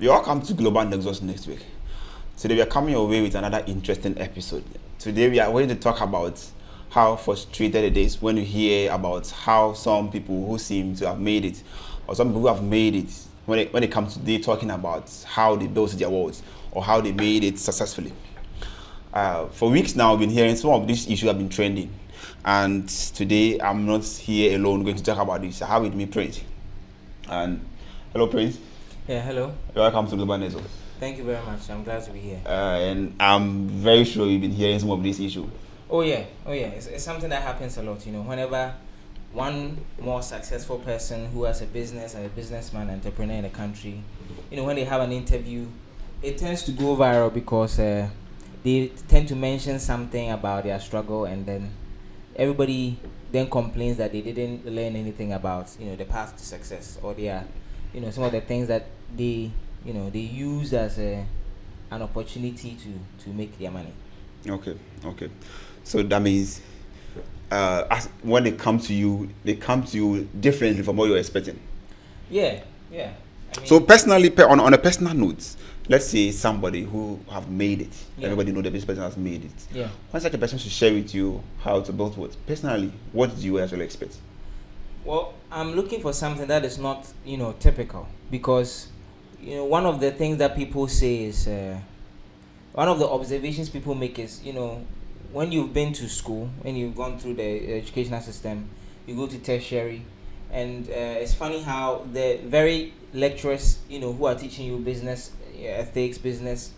Welcome to Global NEXUS next week. Today we are coming your way with another interesting episode. Today we are going to talk about how frustrated it is when you hear about how some people who seem to have made it, or some people who have made it, when it comes to they talking about how they built their worlds or how they made it successfully. For weeks now, I've been hearing some of these issues have been trending, and today I'm not here alone going to talk about this. I have with me Prince. And hello, Prince. Yeah, hello. Welcome to Global NEXUS. Thank you very much. I'm glad to be here. And I'm very sure you've been hearing some of these issues. Oh yeah. It's something that happens a lot. Whenever one more successful person who has a business, a businessman, entrepreneur in the country, when they have an interview, it tends to go viral because they tend to mention something about their struggle, and then everybody then complains that they didn't learn anything about the path to success, or their some of the things that they use as an opportunity to make their money. Okay. So that means when they come to you differently from what you're expecting. Yeah. So personally, on a personal note, let's say somebody who have made it. Yeah. Everybody know that this person has made it. Yeah. When such a person should share with you how to build what? Personally, what do you actually expect? Well, I'm looking for something that is not, typical, because, one of the things that people say is, one of the observations people make is, when you've been to school, when you've gone through the educational system, you go to tertiary, and it's funny how the very lecturers, who are teaching you business, ethics, business,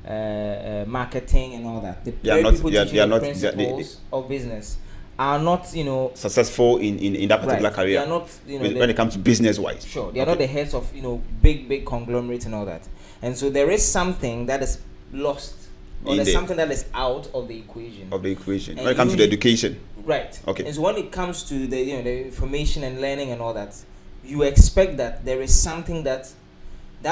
marketing, and all that, the people teaching you principles of business are not, successful in that particular career. They are not, when it comes to business wise. Sure, they are not the heads of big conglomerates and all that, and so there is something that is lost, or there's something that is out of the equation. When it comes to the education. Right. Okay. And so when it comes to the information and learning and all that, you expect that there is something that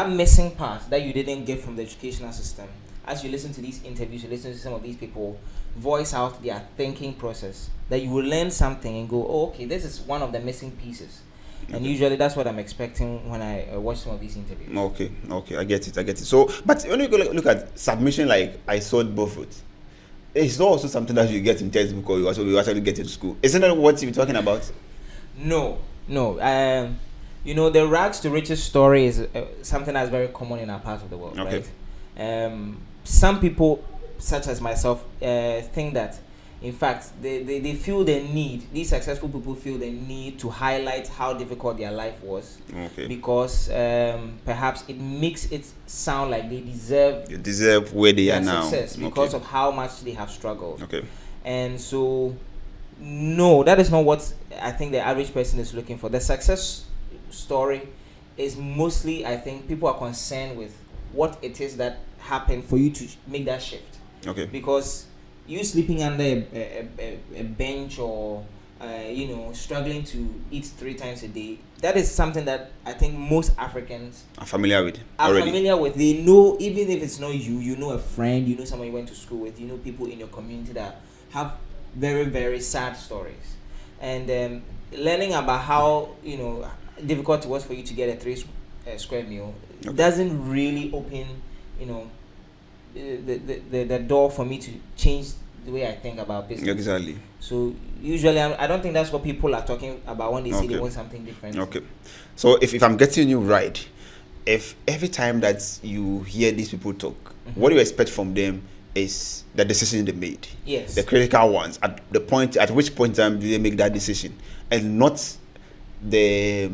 missing part that you didn't get from the educational system. As you listen to these interviews, you listen to some of these people voice out their thinking process, that you will learn something and go, oh, okay, this is one of the missing pieces. And usually that's what I'm expecting when I watch some of these interviews. Okay, I get it. So, but when you go look at submission, like I sowed both fruits, it's not also something that you get in textbook or you actually get in school. Isn't that what you're talking about? No. The rags to riches story is something that's very common in our part of the world, okay. Right? Some people, such as myself, think that, in fact, they feel the need, these successful people feel the need to highlight how difficult their life was. Okay. Because perhaps it makes it sound like they deserve where they are now. Success because of how much they have struggled. Okay. And so, no, that is not what I think the average person is looking for. The success story is mostly, I think, people are concerned with what it is that happened for you to make that shift. Okay. Because you sleeping under a bench, or struggling to eat 3 times a day, that is something that I think most Africans are familiar with. They know, even if it's not you know a friend, you know someone you went to school with, you know people in your community that have very, very sad stories. And learning about how difficult it was for you to get a 3 square meal doesn't really open the door for me to change the way I think about business. Exactly. So usually I don't think that's what people are talking about when they say they want something different. Okay. So if I'm getting you right, if every time that you hear these people talk, what you expect from them is the decision they made. Yes. The critical ones. At which point in time do they make that decision, and not the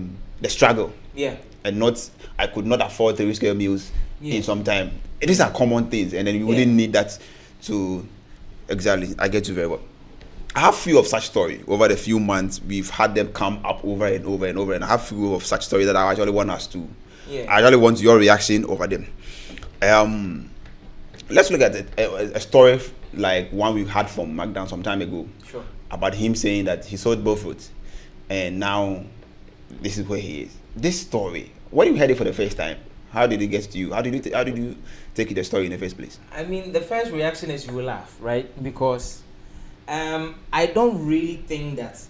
struggle. Yeah. And not, I could not afford 3 square meals in some time. These are common things, and then you wouldn't need that to. Exactly, I get you very well. I have few of such story over the few months. We've had them come up over and over and over, and I have few of such stories that I actually want us to. Yeah. I actually want your reaction over them. Let's look at a story like one we had from McDonald some time ago. Sure. About him saying that he sold both fruits, and now this is where he is. This story, when you heard it for the first time, how did it get to you? How did you take the story in the first place? I mean, the first reaction is you will laugh, right? Because I don't really think that.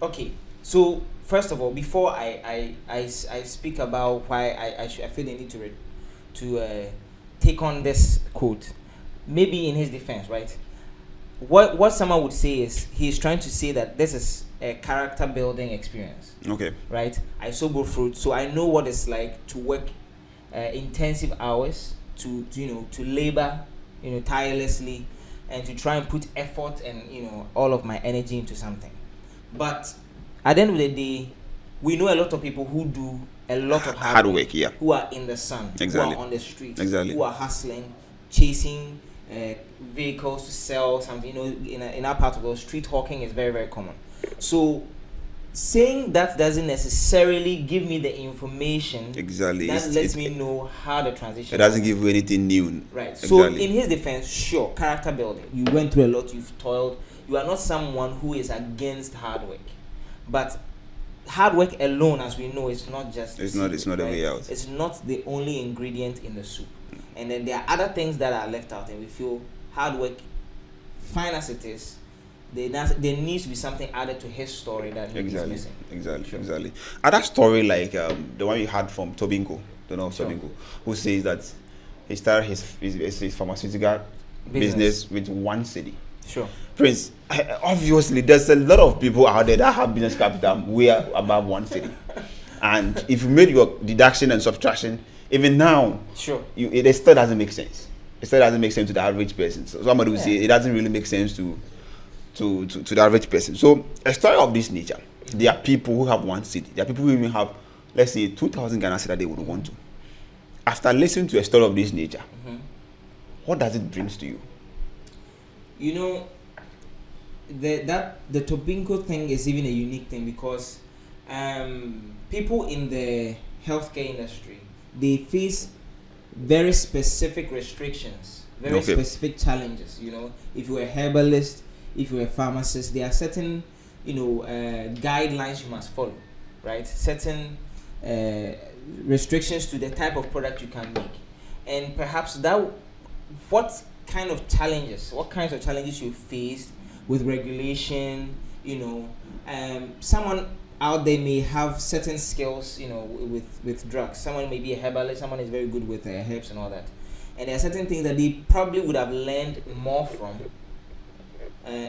Okay, so first of all, before I speak about why I feel the need to take on this quote, maybe in his defense, right? What someone would say is he's trying to say that this is a character building experience. Okay. Right? I sow both fruit, so I know what it's like to work intensive hours, to labor, tirelessly, and to try and put effort and all of my energy into something. But at the end of the day, we know a lot of people who do a lot of hard work, yeah, who are in the sun, exactly, who are on the street, exactly, who are hustling, chasing vehicles to sell something. In our part of the world, street hawking is very, very common. So saying that doesn't necessarily give me the information exactly that lets me know how the transition. It doesn't give you anything new, right? Exactly. So in his defense, sure, character building. You went through a lot. You've toiled. You are not someone who is against hard work, but hard work alone, as we know, is not just. It's not the way out. It's not the only ingredient in the soup, and then there are other things that are left out, and we feel hard work, fine as it is, there needs to be something added to his story that he's missing. Exactly. Other story like the one you had from Tobinko, Tobinko, who says that he started his pharmaceutical business with 1 cedi. Sure. Prince, obviously there's a lot of people out there that have business capital way above 1 cedi. And if you made your deduction and subtraction, even now, sure, it still doesn't make sense. It still doesn't make sense to the average person. So somebody will say it doesn't really make sense to the average person. So a story of this nature, there are people who have 1 cedi. There are people who even have, let's say, 2,000 Ghana cedi that they would want to. After listening to a story of this nature, what does it bring to you? The Tobinko thing is even a unique thing because people in the healthcare industry, they face very specific restrictions, very specific challenges. If you're a herbalist, if you're a pharmacist, there are certain guidelines you must follow, right? Certain restrictions to the type of product you can make, and perhaps what kinds of challenges you faced with regulation. Someone out there may have certain skills, with drugs. Someone may be a herbalist, someone is very good with herbs and all that, and there are certain things that they probably would have learned more from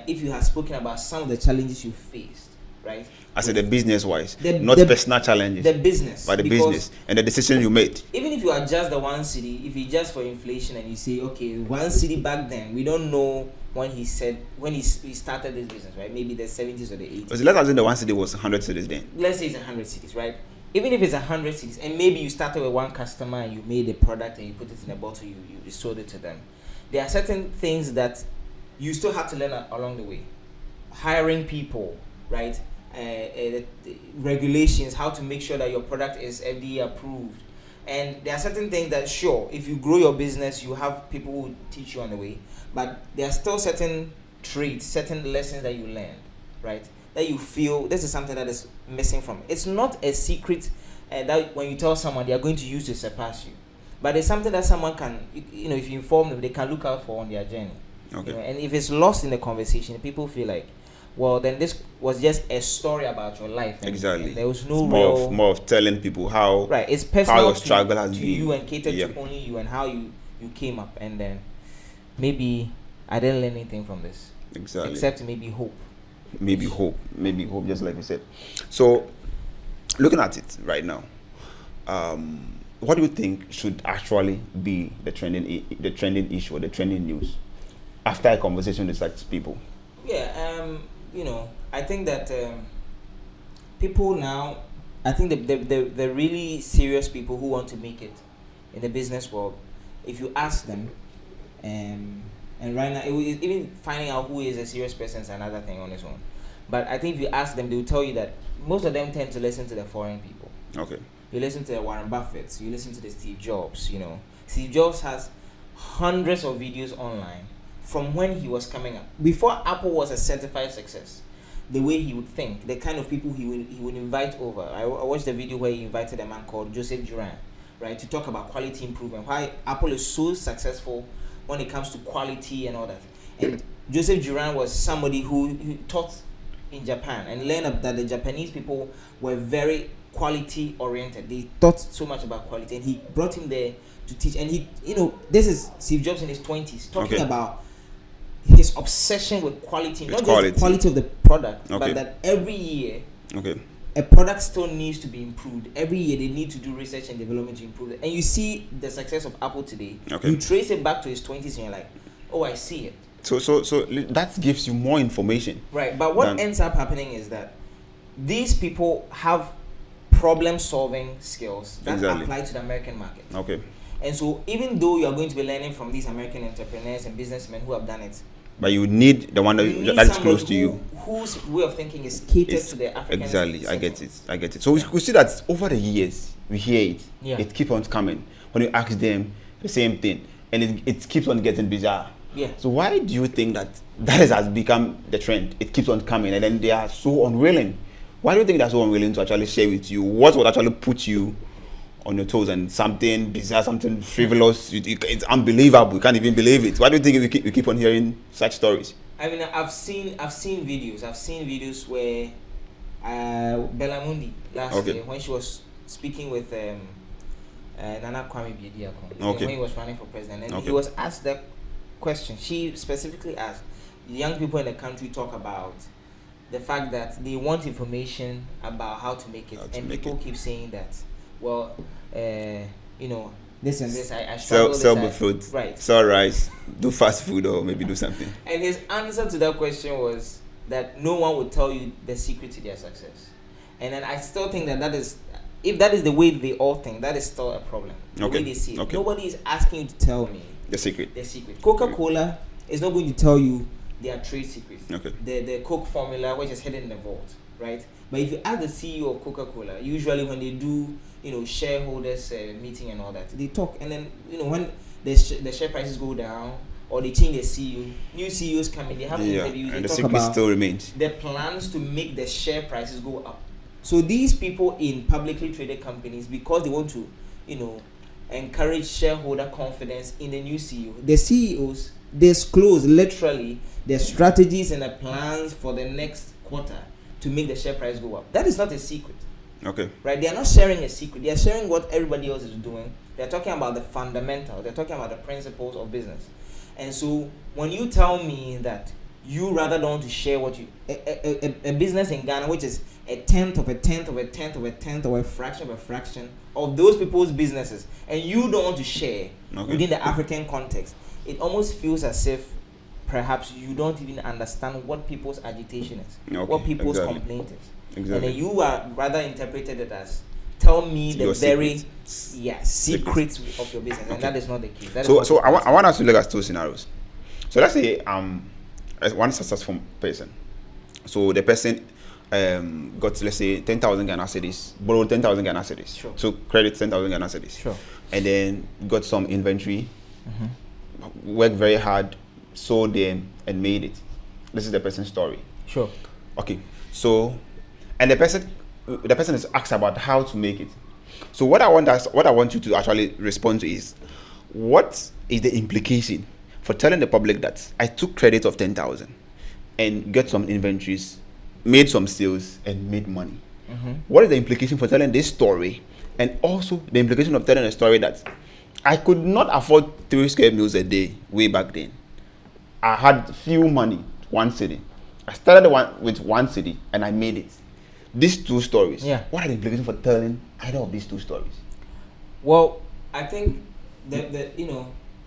if you had spoken about some of the challenges you faced, right? I said the business wise, not personal challenges. The business. But the business and the decision you made. Even if you adjust the 1 cedi, if you adjust for inflation and you say, okay, 1 cedi back then, we don't know when he started this business, right? Maybe the 70s or the 80s. Let's assume the 1 cedi was 100 cedis then. Let's say it's 100 cedis, right? Even if it's 100 cedis, and maybe you started with one customer and you made a product and you put it in a bottle, you sold it to them. There are certain things that you still have to learn along the way. Hiring people, right? Regulations, how to make sure that your product is FDA approved. And there are certain things that, sure, if you grow your business, you have people who teach you on the way. But there are still certain traits, certain lessons that you learned, right? That you feel this is something that is missing from it. It's not a secret that when you tell someone, they are going to use to surpass you. But it's something that someone can, if you inform them, they can look out for on their journey. Okay. And if it's lost in the conversation, people feel like, well, then this was just a story about your life. Exactly. And there was no more of telling people how it's personal how your struggle has to been. you and catered to only you and how you came up, and then maybe I didn't learn anything from this. Exactly. Except maybe hope. Maybe hope, just like you said. So, looking at it right now, what do you think should actually be the trending issue or the trending news after a conversation with such people? Yeah, I think that people now, I think the really serious people who want to make it in the business world, if you ask them, and right now, even finding out who is a serious person is another thing on its own. But I think if you ask them, they will tell you that most of them tend to listen to the foreign people. Okay. You listen to the Warren Buffett, you listen to the Steve Jobs, Steve Jobs has hundreds of videos online from when he was coming up. Before Apple was a certified success, the way he would think, the kind of people he would invite over. I watched the video where he invited a man called Joseph Duran, right, to talk about quality improvement, why Apple is so successful when it comes to quality and all that. And Joseph Duran was somebody who taught in Japan and learned that the Japanese people were very quality oriented. They thought so much about quality, and he brought him there to teach. And he, this is Steve Jobs in his 20s talking about his obsession with quality, not just the quality of the product, but that every year a product still needs to be improved. Every year they need to do research and development to improve it. And you see the success of Apple today. You trace it back to his 20s and you're like, oh, I see it. So that gives you more information. Right, but what ends up happening is that these people have problem-solving skills that apply to the American market. Okay. And so even though you are going to be learning from these American entrepreneurs and businessmen who have done it, but you need the one that is close to you, whose way of thinking is catered to the African. Exactly, setting. I get it. So we see that over the years we hear it. Yeah. It keeps on coming. When you ask them the same thing, and it keeps on getting bizarre. Yeah. So why do you think that has become the trend? It keeps on coming, and then they are so unwilling. Why do you think they're so unwilling to actually share with you what would actually put you on your toes, and something bizarre, something frivolous? It's unbelievable. You can't even believe it. Why do you think we keep on hearing such stories? I mean, I've seen videos. I've seen videos where Belamundi last year, when she was speaking with Nana Kwame Bediako, when he was running for president, and he was asked that question. She specifically asked, young people in the country talk about the fact that they want information about how to make it, and people keep saying that, well, this and this, I struggle. Sell food, right? Sell rice, do fast food, or maybe do something. And his answer to that question was that no one would tell you the secret to their success. And then I still think that is, if that is the way they all think, that is still a problem. The way they see it. Nobody is asking you to tell me the secret. Coca-Cola is not going to tell you their trade secrets. Okay. The Coke formula, which is hidden in the vault, right? But if you ask the CEO of Coca-Cola, usually when they do, shareholders meeting and all that, they talk, and then when the share prices go down or they change the CEO, new CEOs come in, they have interviews, and they the talk secret about still remains. the plans to make the share prices go up. So these people in publicly traded companies, because they want to, encourage shareholder confidence in the new CEO, the CEOs disclose literally their strategies and the plans for the next quarter to make the share price go up. That is not a secret. Okay. Right? They are not sharing a secret. They are sharing what everybody else is doing. They are talking about the fundamentals. They are talking about the principles of business. And so when you tell me that you rather don't want to share what you a business in Ghana, which is a tenth of a tenth of a tenth of a tenth or a fraction of those people's businesses, and you don't want to share within the African context, it almost feels as if perhaps you don't even understand what people's agitation is, what people's complaint is. Exactly. And then you are rather interpreted it as, tell me the very secrets of your business, and that is not the case. So I want us to look at two scenarios. So let's say one successful person. So the person got, let's say, 10,000 Ghana cedis, borrowed 10,000 Ghana cedis. Sure. So credit 10,000 Ghana cedis. Sure. And then got some inventory, worked very hard, sold them, and made it. This is the person's story. Sure. Okay. So, and the person is asked about how to make it. So what I want you to actually respond to is, what is the implication for telling the public that I took credit of 10,000 and get some inventories, made some sales, and made money? What is the implication for telling this story, and also the implication of telling a story that I could not afford 3 square meals a day way back then? I had few money, 1 cedi. I started with 1 cedi and I made it. These two stories. Yeah. What are the implications for telling either of these two stories? Well, I think that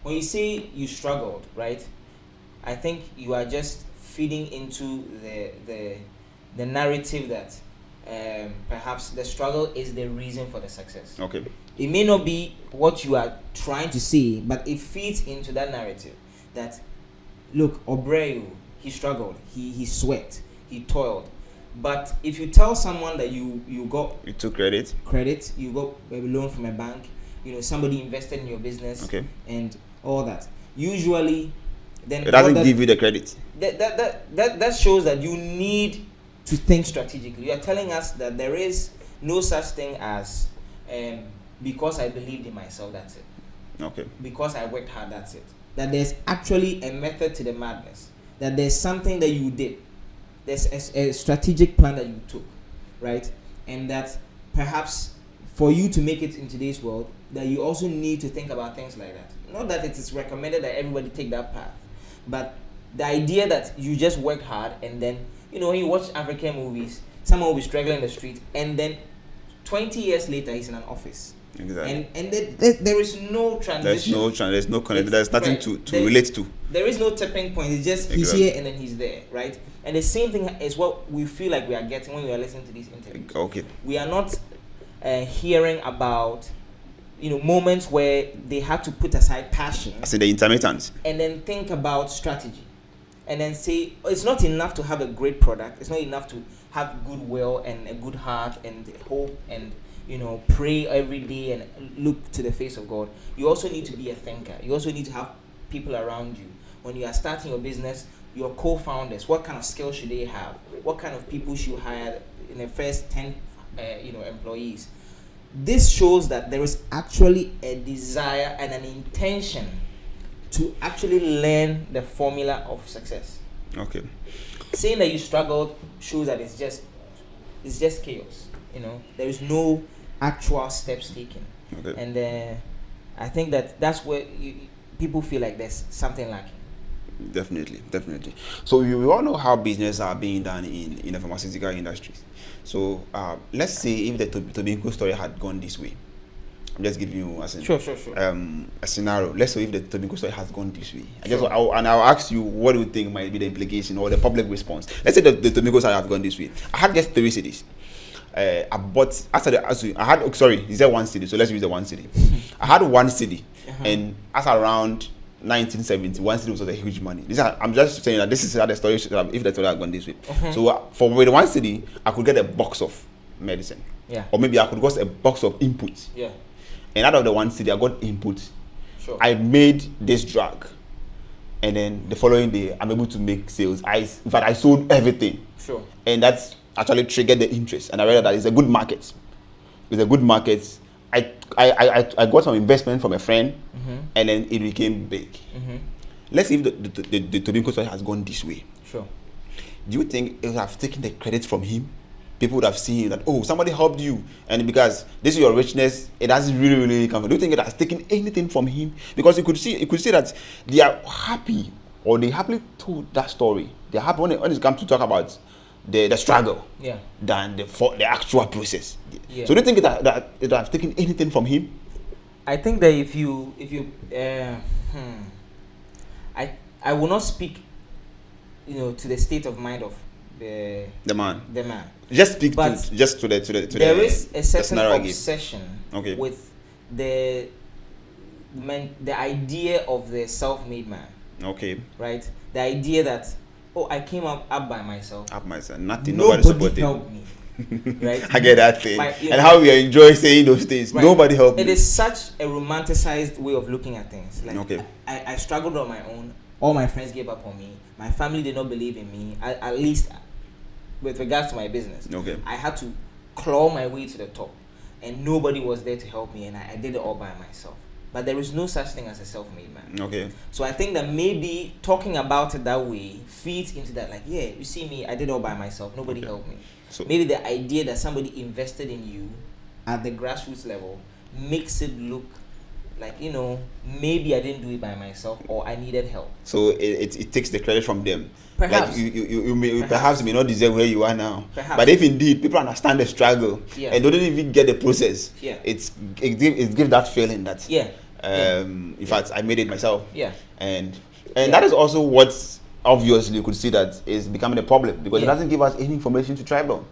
when you say you struggled, right? I think you are just feeding into the narrative that perhaps the struggle is the reason for the success. Okay. It may not be what you are trying to say, but it feeds into that narrative that, look, Obreu, he struggled, he sweat, he toiled. But if you tell someone that you took credit, you got a loan from a bank, somebody invested in your business, and all that, usually then it doesn't give you the credit. That shows that you need to think strategically. You are telling us that there is no such thing as because I believed in myself, that's it. Okay. Because I worked hard, that's it. That there's actually a method to the madness. That there's something that you did there's a strategic plan that you took, right? And that perhaps for you to make it in today's world, that you also need to think about things like that. Not that it is recommended that everybody take that path, but the idea that you just work hard and then, when you watch African movies, someone will be struggling in the street and then 20 years later he's in an office. Exactly. And there is no transition. There's no connection. There's nothing to relate to. There is no tipping point. It's just he's here and then he's there, right? And the same thing is what we feel like we are getting when we are listening to these interviews. Okay. We are not hearing about moments where they had to put aside passion. I say the intermittent. And then think about strategy. And then say it's not enough to have a great product. It's not enough to have goodwill and a good heart and hope and pray every day and look to the face of God. You also need to be a thinker. You also need to have people around you. When you are starting your business, your co-founders, what kind of skills should they have? What kind of people should you hire in the first 10 employees? This shows that there is actually a desire and an intention to actually learn the formula of success. Okay. Saying that you struggled shows that it's just chaos. There is no actual steps taken. Okay. And I think that's where people feel like there's something lacking. Definitely. So we all know how business are being done in the pharmaceutical industries. So let's say if the Tobinco story had gone this way. I'm just giving you a scenario. Let's say if the Tobinco story has gone this way. I'll ask you what do you think might be the implication or the public response. Let's say the Tobinco story has gone this way. I had just 3 cities. I bought is there 1 city? So let's use the 1 city. I had 1 city, and as around 1970, 1 city was a huge money. I'm just saying that this is how the story should have if the story had gone this way. So for with 1 city, I could get a box of medicine, or maybe I could get a box of inputs. And out of the 1 city, I got inputs. I made this drug, and then the following day, I'm able to make sales. I sold everything. And that's actually triggered the interest, and I realized that it's a good market. I got some investment from a friend, and then it became big. Let's see if the Tobinco story has gone this way. Do you think it would have taken the credit from him? People would have seen that, oh, somebody helped you, and because this is your richness, it doesn't really come from. Do you think it has taken anything from him? Because you could see that they are happy, or they happily told that story. They're happy when it comes to talk about the struggle than the actual process. So do you think it have taken anything from him? I think that if you I will not speak to the state of mind of the man. Just speak to there is a certain obsession with the idea of the self-made man. Right? The idea that I came up by myself. Nothing. Nobody helped me. Right? I get that thing. And how we enjoy saying those things. Right. Nobody helped me. It is such a romanticized way of looking at things. Like I struggled on my own. All my friends gave up on me. My family did not believe in me. At least with regards to my business. I had to claw my way to the top. And nobody was there to help me. And I did it all by myself. But there is no such thing as a self-made man. So I think that maybe talking about it that way feeds into that. Like, yeah, you see me, I did all by myself. Nobody helped me. So maybe the idea that somebody invested in you at the grassroots level makes it look like, maybe I didn't do it by myself or I needed help. So it takes the credit from them. Perhaps. Like you may not deserve where you are now. Perhaps. But if indeed people understand the struggle and don't even get the process, it gives that feeling that in fact I made it myself. And that is also what obviously you could see that is becoming a problem because it doesn't give us any information to try on.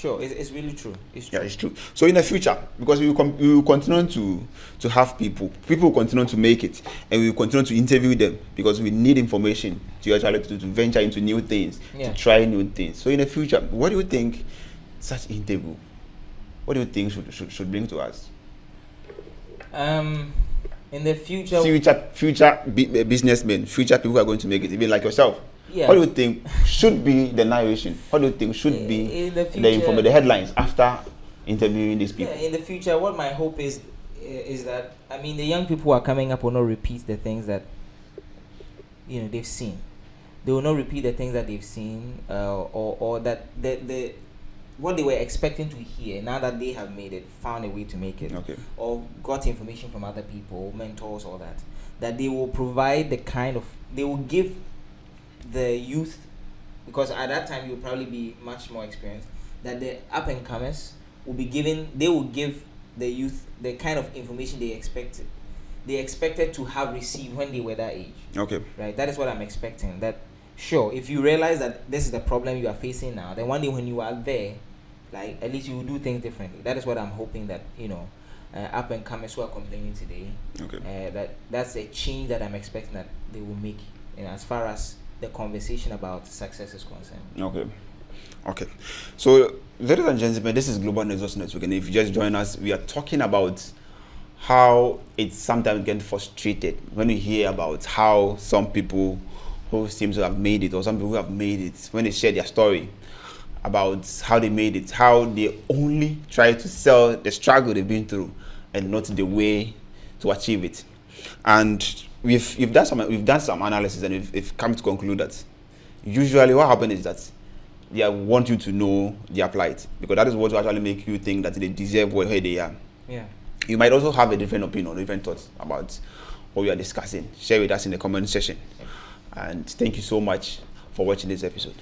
It's really true. It's true. It's true. So in the future, because we will continue to have people will continue to make it, and we will continue to interview them because we need information to actually to venture into new things, to try new things. So in the future, what do you think such interview? What do you think should bring to us? In the future businessmen, future people who are going to make it, even like yourself. What do you think should be the narration? What do you think should be the headlines after interviewing these people? In the future, what my hope is that the young people who are coming up will not repeat the things that they've seen. they will not repeat the things that they've seen, or that the what they were expecting to hear, now that they have made it, found a way to make it, Okay. or got information from other people, mentors, all that they will provide they will give the youth, because at that time you'll probably be much more experienced, that the up and comers they will give the youth the kind of information they expected to have received when they were that age. Okay. Right? That is what I'm expecting. That, sure, if you realize that this is the problem you are facing now, then one day when you are there, like, at least you will do things differently. That is what I'm hoping that, up and comers who are complaining today, Okay. that's a change that I'm expecting that they will make, as far as the conversation about success is concerned. Okay. So, ladies and gentlemen, this is Global NEXUS Network, and if you just join us, we are talking about how it sometimes gets frustrated when you hear about how some people who seem to have made it, or some people who have made it, when they share their story about how they made it, how they only try to sell the struggle they've been through and not the way to achieve it. And we've done some analysis, and we've come to conclude that usually what happens is that they want you to know their plight, because that is what will actually make you think that they deserve where they are. Yeah. You might also have a different opinion, different thoughts about what we are discussing. Share with us in the comment section. And thank you so much for watching this episode.